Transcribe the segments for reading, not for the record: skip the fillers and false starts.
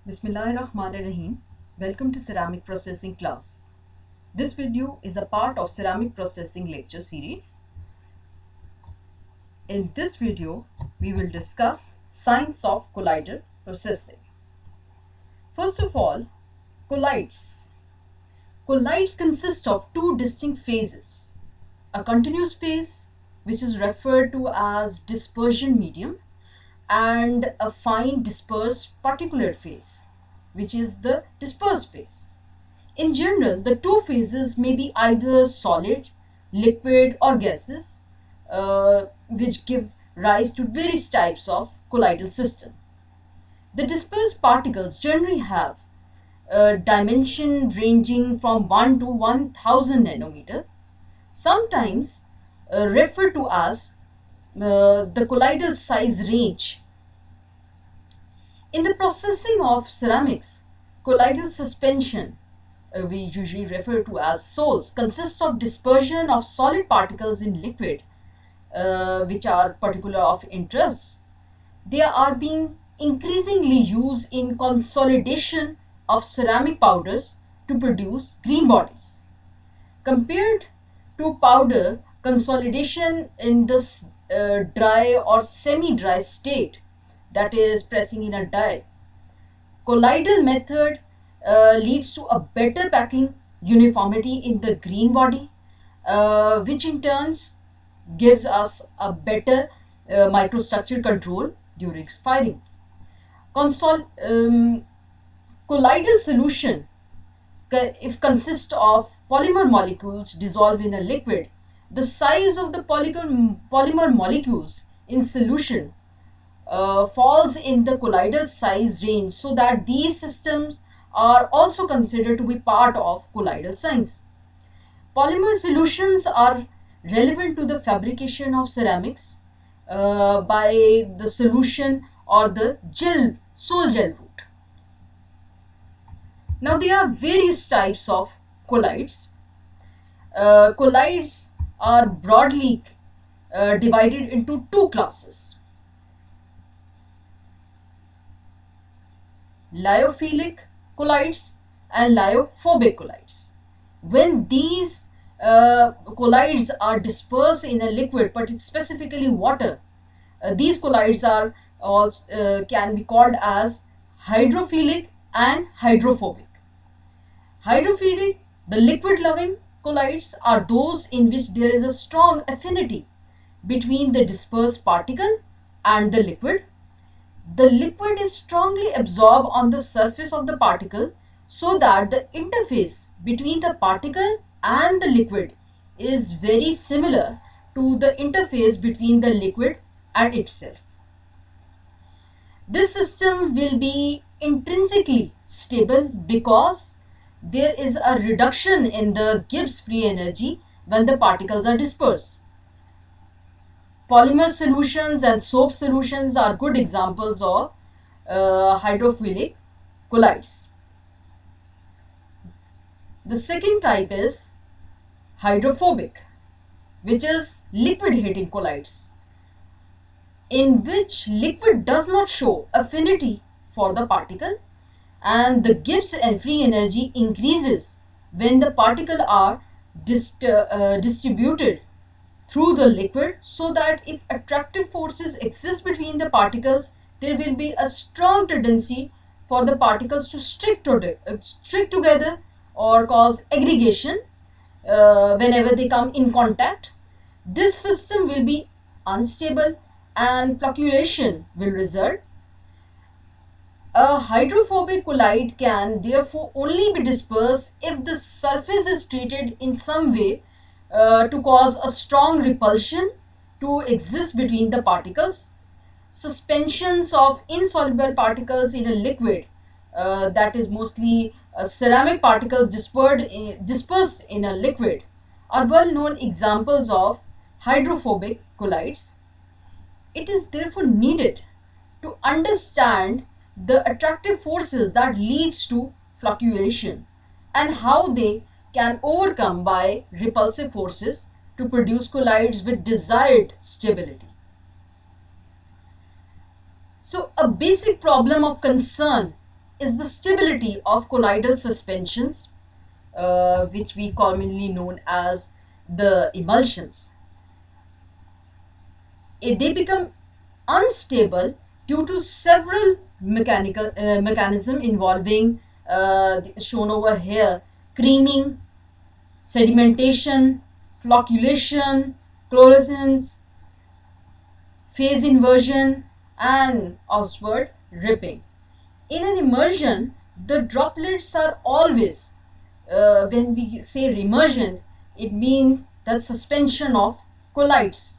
Bismillahirrahmanirrahim. Welcome to Ceramic Processing class. This video is a part of Ceramic Processing lecture series. In this video, we will discuss science of colloidal processing. First of all, colloids. Colloids consist of two distinct phases. A continuous phase, which is referred to as dispersion medium, and a fine dispersed particulate phase, which is the dispersed phase. In general, the two phases may be either solid, liquid, or gases, which give rise to various types of colloidal system. The dispersed particles generally have a dimension ranging from 1 to 1000 nanometer, sometimes referred to as the colloidal size range. In the processing of ceramics, colloidal suspension, we usually refer to as sols, consists of dispersion of solid particles in liquid, which are particular of interest. They are being increasingly used in consolidation of ceramic powders to produce green bodies. Compared to powder consolidation in this dry or semi-dry state, that is pressing in a die, colloidal method leads to a better packing uniformity in the green body, which in turns gives us a better microstructure control during firing. Colloidal solution, if consists of polymer molecules dissolved in a liquid, the size of the polymer molecules in solution falls in the colloidal size range, so that these systems are also considered to be part of colloidal science. Polymer solutions are relevant to the fabrication of ceramics by the solution or the sol gel route. Now there are various types of colloids. Colloids are broadly divided into two classes: lyophilic colloids and lyophobic colloids. When these colloids are dispersed in a liquid, but it's specifically water, these colloids are also can be called as hydrophilic and hydrophobic. Hydrophilic, the liquid loving colloids, are those in which there is a strong affinity between the dispersed particle and the liquid. The liquid is strongly absorbed on the surface of the particle, so that the interface between the particle and the liquid is very similar to the interface between the liquid and itself. This system will be intrinsically stable because there is a reduction in the Gibbs free energy when the particles are dispersed. Polymer solutions and soap solutions are good examples of hydrophilic colloids. The second type is hydrophobic, which is liquid hating colloids, in which liquid does not show affinity for the particle, and the Gibbs and free energy increases when the particles are distributed through the liquid, so that if attractive forces exist between the particles, there will be a strong tendency for the particles to stick together or cause aggregation whenever they come in contact. This system will be unstable and fluctuation will result. A hydrophobic colloid can therefore only be dispersed if the surface is treated in some way to cause a strong repulsion to exist between the particles. Suspensions of insoluble particles in a liquid, that is mostly ceramic particles dispersed in a liquid, are well known examples of hydrophobic colloids. It is therefore needed to understand the attractive forces that leads to fluctuation and how they can overcome by repulsive forces to produce colloids with desired stability. So a basic problem of concern is the stability of colloidal suspensions, which we commonly known as the emulsions. They become unstable due to several mechanical mechanism involving, shown over here, creaming, sedimentation, flocculation, chlorescence, phase inversion, and outward ripping. In an immersion, the droplets are always, when we say immersion, it means the suspension of colloids,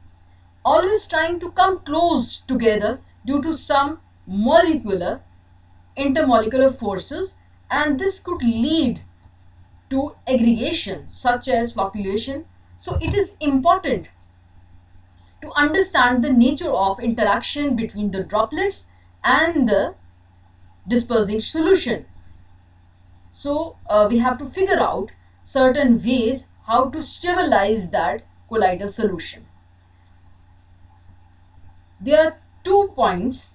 always trying to come close together due to some molecular intermolecular forces, and this could lead to aggregation such as flocculation. So it is important to understand the nature of interaction between the droplets and the dispersing solution. So we have to figure out certain ways how to stabilize that colloidal solution. There are 2 points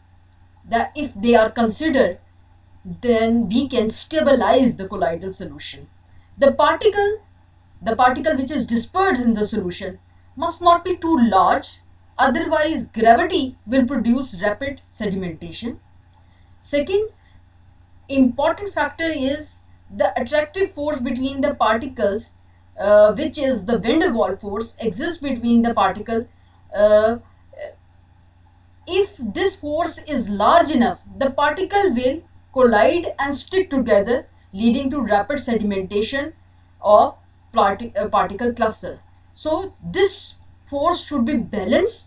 that if they are considered, then we can stabilize the colloidal solution. The particle which is dispersed in the solution must not be too large, otherwise gravity will produce rapid sedimentation. Second important factor is the attractive force between the particles, which is the van der Waals force, exists between the particle. If this force is large enough, the particle will collide and stick together, leading to rapid sedimentation of particle cluster. So this force should be balanced,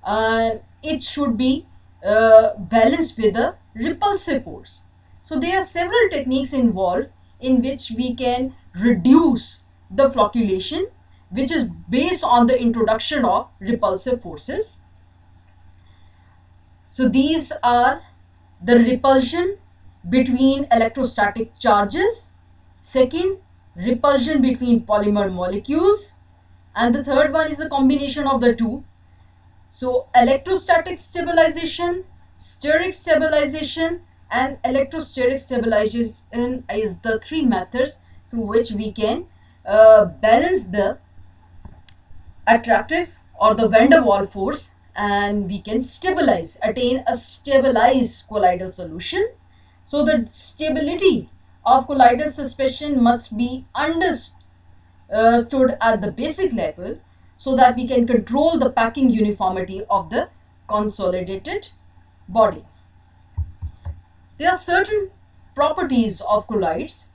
and it should be balanced with a repulsive force. So there are several techniques involved in which we can reduce the flocculation, which is based on the introduction of repulsive forces. So these are the repulsion between electrostatic charges, second, repulsion between polymer molecules, and the third one is the combination of the two. So electrostatic stabilization, steric stabilization, and electrosteric stabilization is the three methods through which we can balance the attractive or the van der Waals force, and we can attain a stabilized colloidal solution. So the stability of colloidal suspension must be understood at the basic level, so that we can control the packing uniformity of the consolidated body. There are certain properties of colloids.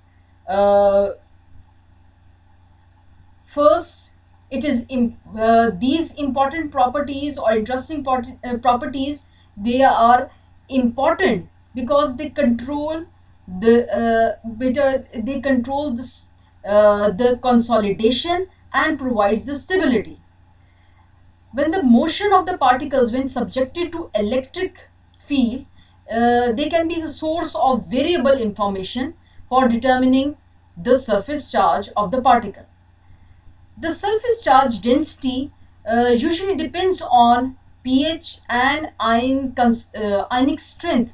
First, it is these important properties or interesting properties, they are important because they control the consolidation and provides the stability. When the motion of the particles, when subjected to electric field, they can be the source of variable information for determining the surface charge of the particle. The surface charge density usually depends on pH and ionic strength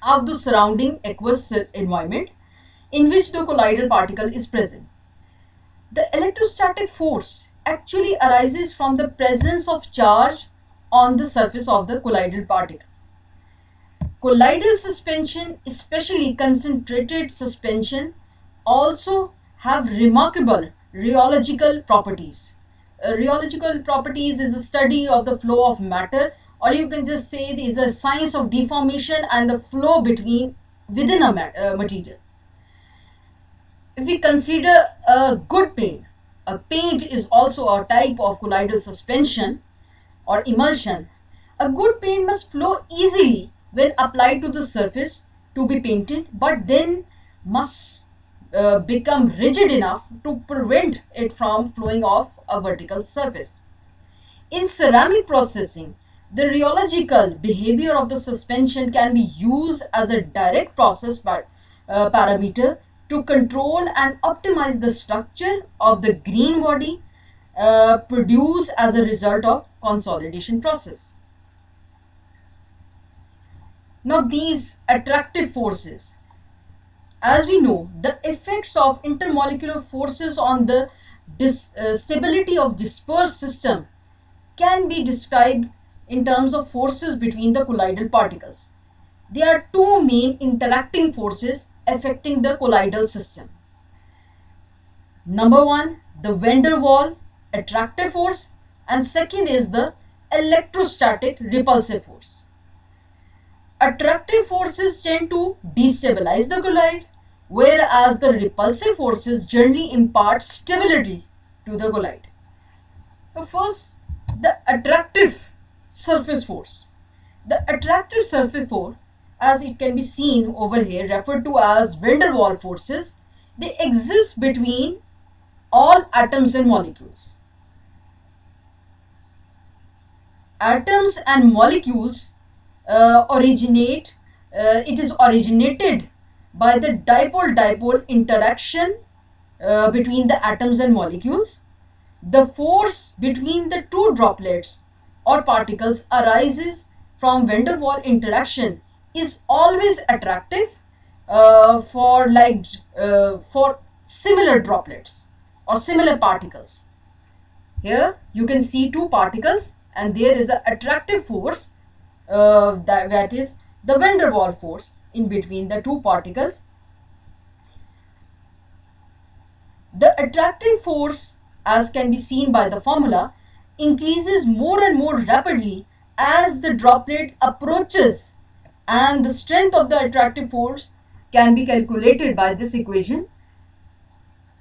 of the surrounding aqueous environment in which the colloidal particle is present. The electrostatic force actually arises from the presence of charge on the surface of the colloidal particle. Colloidal suspension, especially concentrated suspension, also have remarkable rheological properties. Rheological properties is the study of the flow of matter, or you can just say it is a science of deformation and the flow within a material. If we consider a good paint, a paint is also a type of colloidal suspension or emulsion. A good paint must flow easily when applied to the surface to be painted, but then must become rigid enough to prevent it from flowing off a vertical surface. In ceramic processing, the rheological behavior of the suspension can be used as a direct process parameter to control and optimize the structure of the green body produced as a result of consolidation process. Now these attractive forces, as we know, the effects of intermolecular forces on the stability of dispersed system can be described in terms of forces between the colloidal particles. There are two main interacting forces affecting the colloidal system. Number one, the van der Waal attractive force, and second is the electrostatic repulsive force. Attractive forces tend to destabilize the colloid, whereas the repulsive forces generally impart stability to the colloid. So first, the attractive surface force. The attractive surface force, as it can be seen over here, referred to as van der Waal forces, they exist between all atoms and molecules. Atoms and molecules it is originated by the dipole-dipole interaction between the atoms and molecules. The force between the two droplets or particles arises from van der Waal interaction is always attractive for similar droplets or similar particles. Here you can see two particles and there is an attractive force that is the van der Waal force in between the two particles. The attractive force, as can be seen by the formula, increases more and more rapidly as the droplet approaches, and the strength of the attractive force can be calculated by this equation.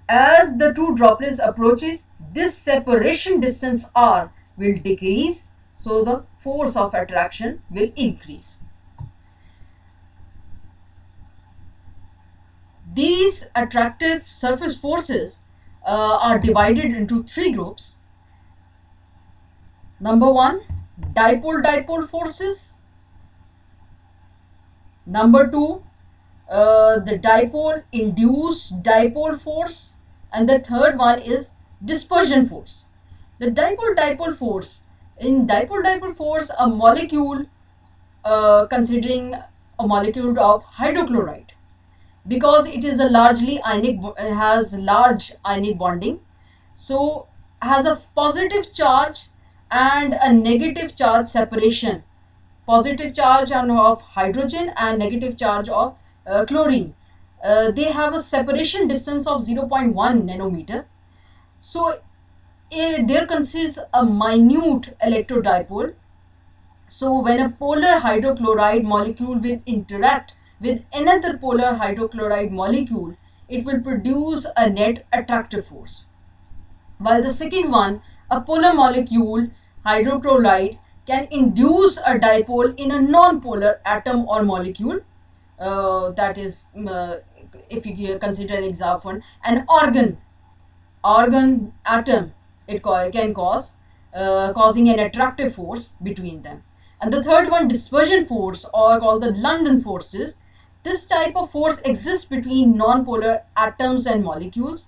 As the two droplets approaches, this separation distance r will decrease, so the force of attraction will increase. These attractive surface forces are divided into three groups. Number one, dipole-dipole forces. Number two, the dipole-induced dipole force. And the third one is dispersion force. The dipole-dipole force, in dipole-dipole force, a molecule, considering a molecule of hydrochloride, because it is a largely ionic, has large ionic bonding, so has a positive charge and a negative charge separation, positive charge of hydrogen and negative charge of chlorine. They have a separation distance of 0.1 nanometer. So there consists a minute electrodipole. So when a polar hydrochloride molecule will interact with another polar hydrochloride molecule, it will produce a net attractive force. While the second one, a polar molecule hydrochloride can induce a dipole in a non-polar atom or molecule. That is, if you consider an example, an argon atom, it can cause causing an attractive force between them. And the third one, dispersion force, or called the London forces. This type of force exists between non-polar atoms and molecules.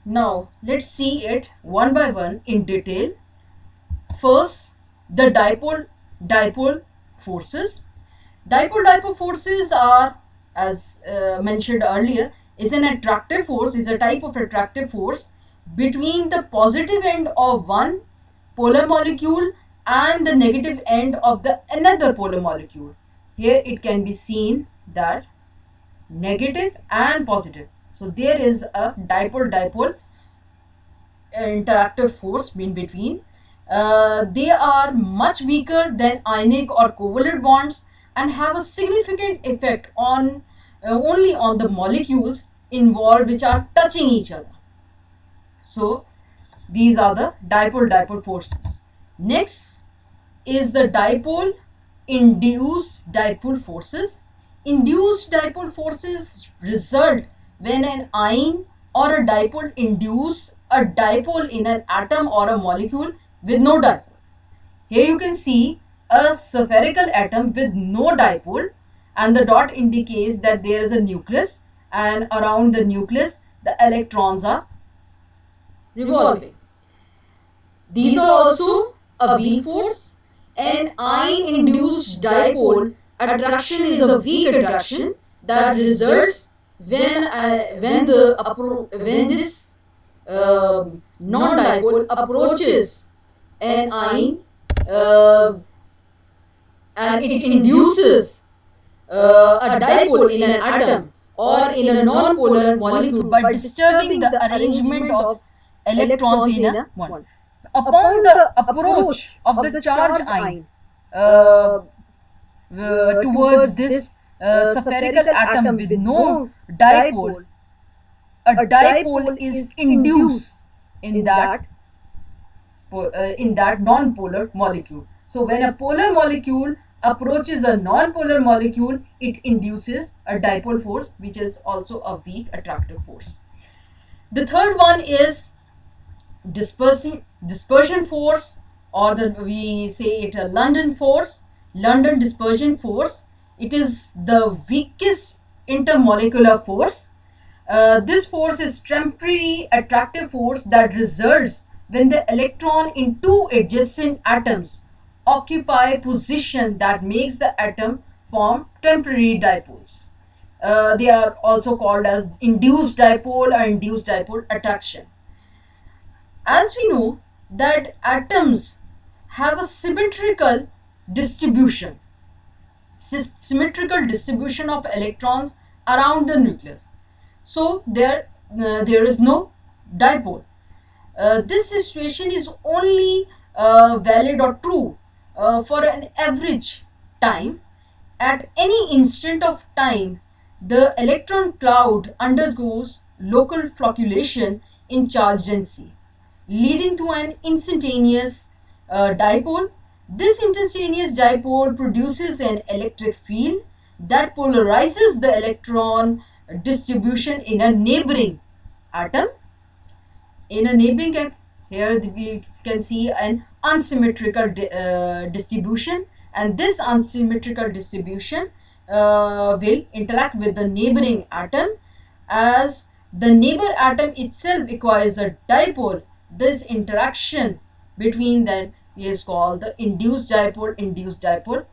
Now let's see it one by one in detail. First, the dipole-dipole forces. Dipole-dipole forces are, as mentioned earlier, is an attractive force, is a type of attractive force between the positive end of one polar molecule and the negative end of the another polar molecule. Here it can be seen that negative and positive. So there is a dipole-dipole interactive force in between. They are much weaker than ionic or covalent bonds and have a significant effect on only on the molecules involved which are touching each other. So these are the dipole-dipole forces. Next is the dipole-induced dipole forces. Induced dipole forces result when an ion or a dipole induce a dipole in an atom or a molecule with no dipole. Here you can see a spherical atom with no dipole, and the dot indicates that there is a nucleus, and around the nucleus the electrons are revolving. These are also a weak force. An ion induced dipole attraction is a weak attraction that results when this non-dipole approaches an ion and it induces a dipole in an atom or in a non-polar molecule by disturbing the arrangement of electrons in a one. Upon the approach of the charged ion towards this spherical atom with no dipole, a dipole is induced in that non-polar molecule. So when a polar molecule approaches a non-polar molecule, it induces a dipole force, which is also a weak attractive force. The third one is dispersion force, or we say it a London force, London dispersion force. It is the weakest intermolecular force. This force is temporary attractive force that results when the electron in two adjacent atoms occupy position that makes the atom form temporary dipoles. They are also called as induced dipole or induced dipole attraction. As we know that atoms have a symmetrical distribution of electrons around the nucleus. So there is no dipole. This situation is only valid or true for an average time. At any instant of time, the electron cloud undergoes local flocculation in charge density, leading to an instantaneous dipole. This instantaneous dipole produces an electric field that polarizes the electron distribution in a neighboring atom. Here we can see an unsymmetrical distribution, and this unsymmetrical distribution will interact with the neighboring atom. As the neighbor atom itself acquires a dipole, this interaction between them is called the induced dipole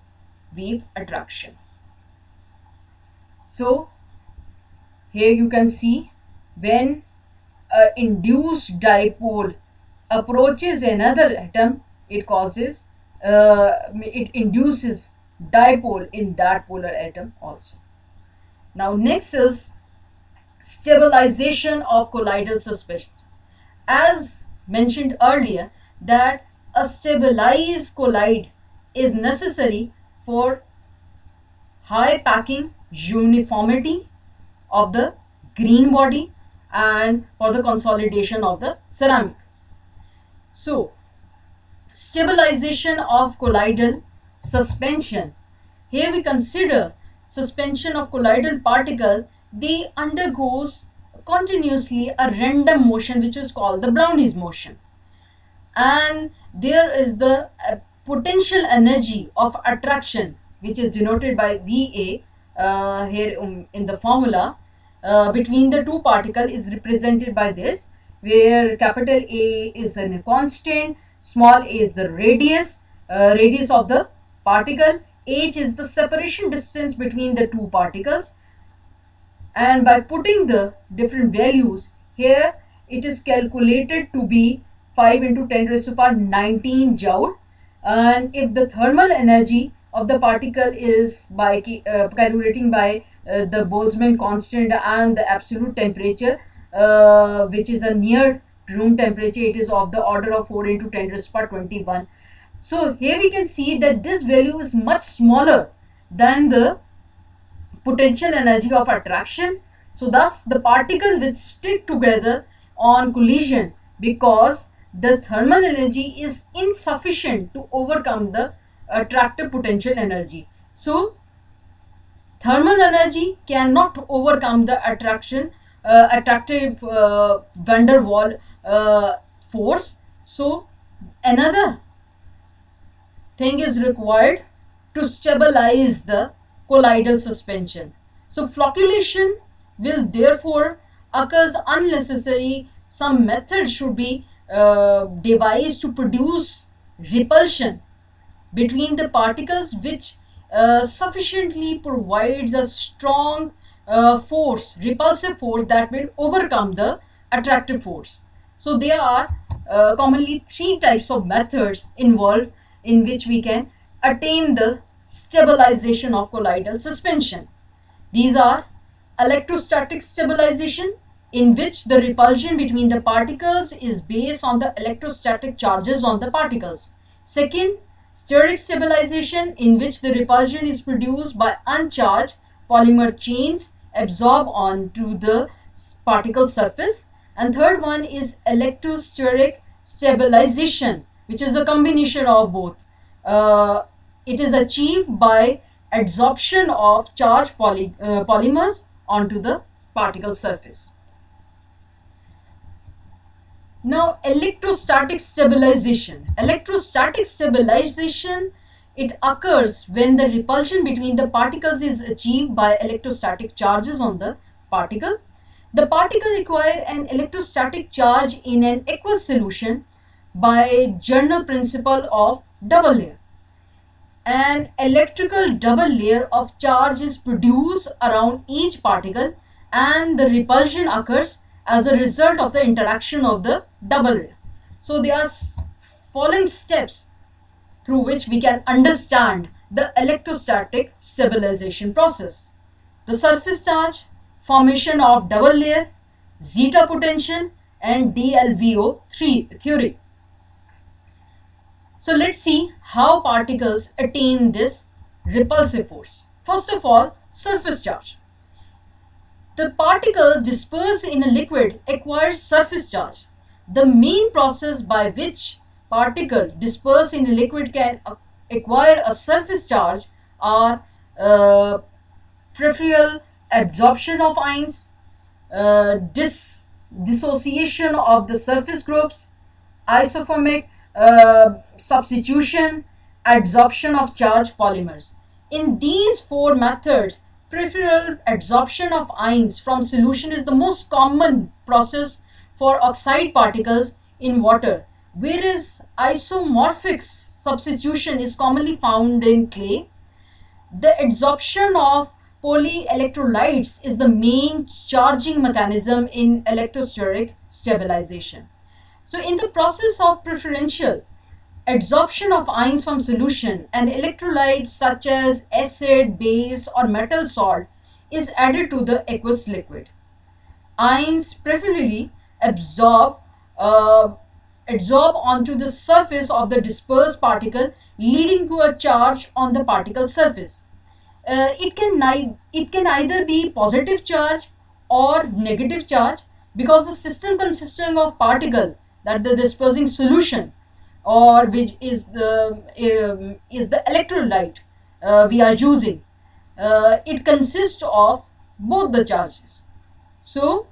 wave attraction. So here you can see when an induced dipole approaches another atom, it induces dipole in that polar atom also. Now next is stabilization of colloidal suspension. As mentioned earlier, that a stabilized colloid is necessary for high packing uniformity of the green body and for the consolidation of the ceramic. So stabilization of colloidal suspension. Here we consider suspension of colloidal particle. They undergoes continuously a random motion, which is called the Brownian motion, and there is the potential energy of attraction, which is denoted by Va here in the formula, between the two particles is represented by this, where capital A is a constant, small a is the radius of the particle, h is the separation distance between the two particles, and by putting the different values here, it is calculated to be 5 into 10 raised to power 19 joule. And if the thermal energy of the particle is by calculating by the Boltzmann constant and the absolute temperature, which is a near room temperature, it is of the order of 4 into 10 raised to power 21. So here we can see that this value is much smaller than the potential energy of attraction. So thus the particle will stick together on collision because the thermal energy is insufficient to overcome the attractive potential energy. So thermal energy cannot overcome the attractive van der Waals force. So another thing is required to stabilize the colloidal suspension. So flocculation will therefore occurs unnecessary. Some method should be devised to produce repulsion between the particles, which sufficiently provides a strong repulsive force that will overcome the attractive force. So there are commonly three types of methods involved in which we can attain the stabilization of colloidal suspension. These are electrostatic stabilization, in which the repulsion between the particles is based on the electrostatic charges on the particles. Second, steric stabilization, in which the repulsion is produced by uncharged polymer chains absorbed onto the particle surface. And third one is electrosteric stabilization, which is a combination of both. It is achieved by adsorption of charged polymers onto the particle surface. Now, electrostatic stabilization. Electrostatic stabilization, it occurs when the repulsion between the particles is achieved by electrostatic charges on the particle. The particle require an electrostatic charge in an aqueous solution by general principle of double layer. An electrical double layer of charge is produced around each particle, and the repulsion occurs as a result of the interaction of the double layer. So there are following steps through which we can understand the electrostatic stabilization process. The surface charge, formation of double layer, zeta potential, and DLVO theory. So let's see how particles attain this repulsive force. First of all, surface charge. The particle dispersed in a liquid acquires surface charge. The main process by which particle dispersed in a liquid can acquire a surface charge are peripheral absorption of ions, dissociation of the surface groups, isothermic substitution, adsorption of charged polymers. In these four methods, peripheral adsorption of ions from solution is the most common process for oxide particles in water, whereas isomorphic substitution is commonly found in clay. The adsorption of polyelectrolytes is the main charging mechanism in electrosteric stabilization. So in the process of preferential adsorption of ions from solution, an electrolyte such as acid, base, or metal salt is added to the aqueous liquid. Ions preferably absorb onto the surface of the dispersed particle, leading to a charge on the particle surface. It can either be positive charge or negative charge, because the system consisting of particle, that the dispersing solution, or which is the electrolyte we are using, it consists of both the charges. So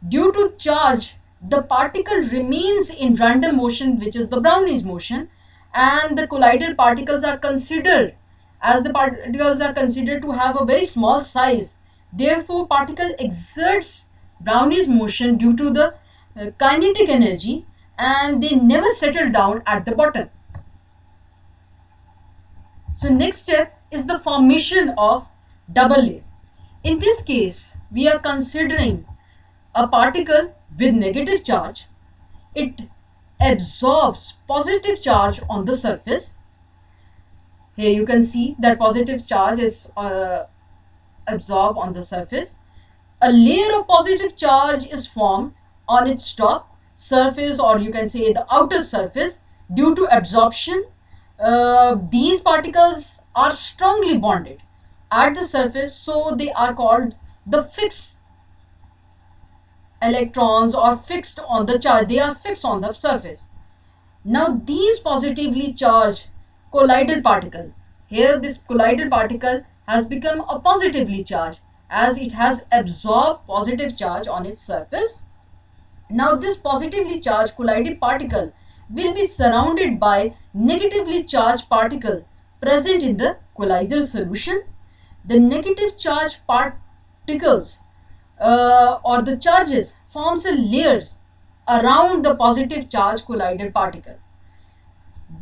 due to charge, the particle remains in random motion, which is the Brownian motion, and the colloidal particles are considered to have a very small size. Therefore, particle exerts Brownian motion due to the kinetic energy, and they never settle down at the bottom. So next step is the formation of double layer. In this case, we are considering a particle with negative charge. It absorbs positive charge on the surface. Here you can see that positive charge is absorbed on the surface. A layer of positive charge is formed on its top surface, or you can say the outer surface, due to absorption. These particles are strongly bonded at the surface, so they are called the fixed electrons, or fixed on the charge. They are fixed on the surface. Now these positively charged colloidal particle, here this colloidal particle has become a positively charged, as it has absorbed positive charge on its surface. Now this positively charged colloidal particle will be surrounded by negatively charged particle present in the colloidal solution. The negative charged particles or the charges forms a layers around the positive charged colloidal particle.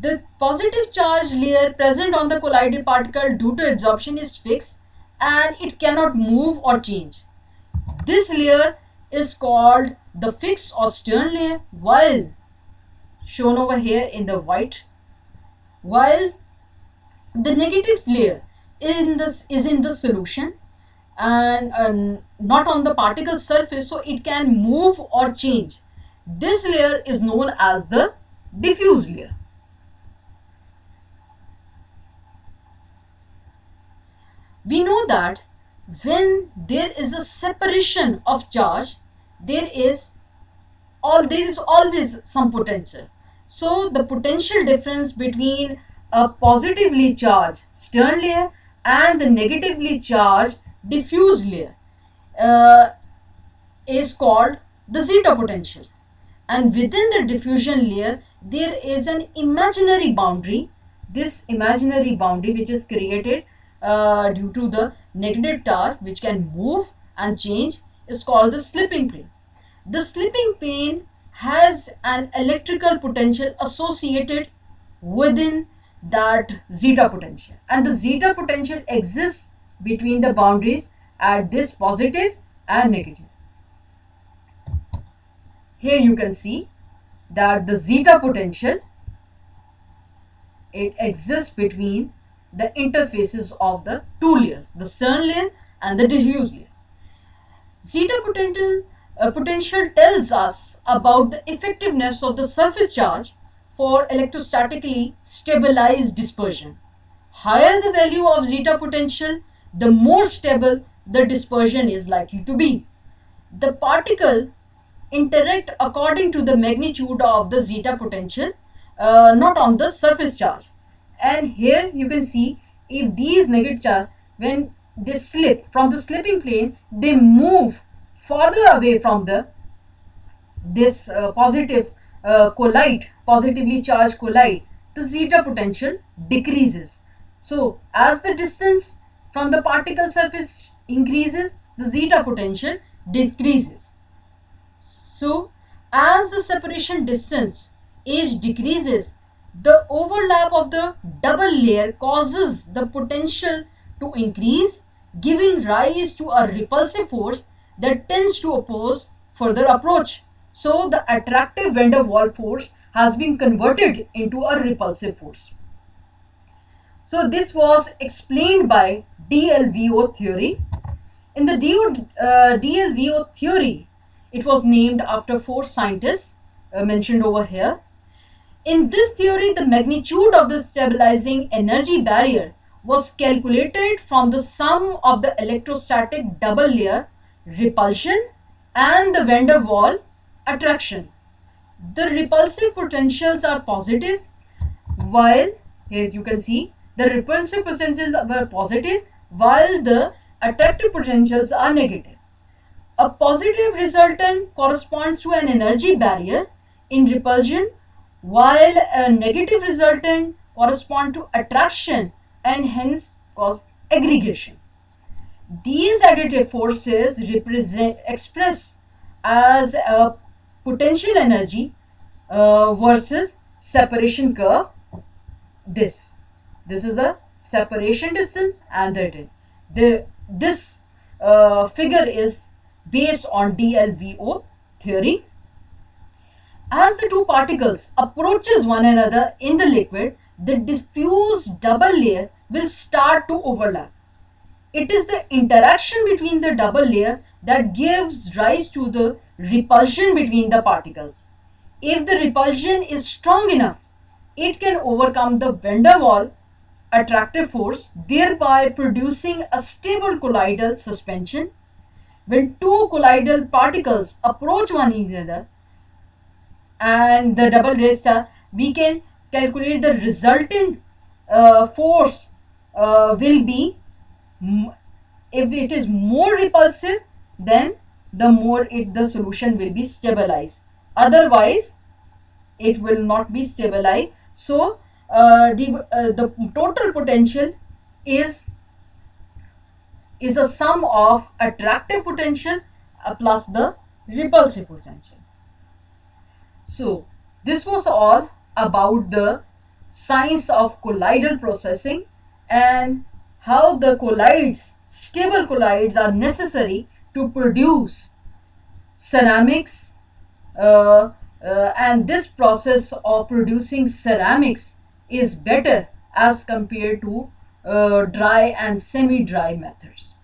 The positive charge layer present on the collided particle due to absorption is fixed and it cannot move or change. This layer is called the fixed or stern layer, while shown over here in the white, while the negative layer is in the solution and not on the particle surface, so it can move or change. This layer is known as the diffuse layer. We know that when there is a separation of charge, there is always some potential. So the potential difference between a positively charged stern layer and the negatively charged diffuse layer is called the zeta potential. And within the diffusion layer, there is an imaginary boundary. This imaginary boundary, which is created due to the negative charge, which can move and change, is called the slipping plane. The slipping plane has an electrical potential associated within that zeta potential, and the zeta potential exists between the boundaries at this positive and negative. Here you can see that the zeta potential, it exists between the interfaces of the two layers, the stern layer and the diffuse layer. Zeta potential tells us about the effectiveness of the surface charge for electrostatically stabilized dispersion. Higher the value of zeta potential, the more stable the dispersion is likely to be. The particle interact according to the magnitude of the zeta potential, not on the surface charge. And here you can see, if these negative charge, when they slip from the slipping plane, they move farther away from this positively charged collide, the zeta potential decreases. So as the distance from the particle surface increases, the zeta potential decreases. So as the separation distance H decreases, the overlap of the double layer causes the potential to increase, giving rise to a repulsive force that tends to oppose further approach. So the attractive van der Waals force has been converted into a repulsive force. So this was explained by DLVO theory. In the DLVO theory, it was named after 4 scientists mentioned over here. In this theory, the magnitude of the stabilizing energy barrier was calculated from the sum of the electrostatic double layer repulsion and the van der Waals attraction. The repulsive potentials are positive, while here you can see the repulsive potentials were positive, while the attractive potentials are negative. A positive resultant corresponds to an energy barrier in repulsion, while a negative resultant corresponds to attraction and hence cause aggregation. These additive forces express as a potential energy versus separation curve. This is the separation distance, and this figure is based on DLVO theory. As the two particles approaches one another in the liquid, the diffused double layer will start to overlap. It is the interaction between the double layer that gives rise to the repulsion between the particles. If the repulsion is strong enough, it can overcome the van der Waals attractive force, thereby producing a stable colloidal suspension. When two colloidal particles approach one another and the double layer star, we can calculate the resultant force will be, if it is more repulsive, then the more the solution will be stabilized. Otherwise, it will not be stabilized. So the total potential is a sum of attractive potential plus the repulsive potential. So this was all about the science of colloidal processing, and how the colloids, stable colloids, are necessary to produce ceramics, and this process of producing ceramics is better as compared to dry and semi-dry methods.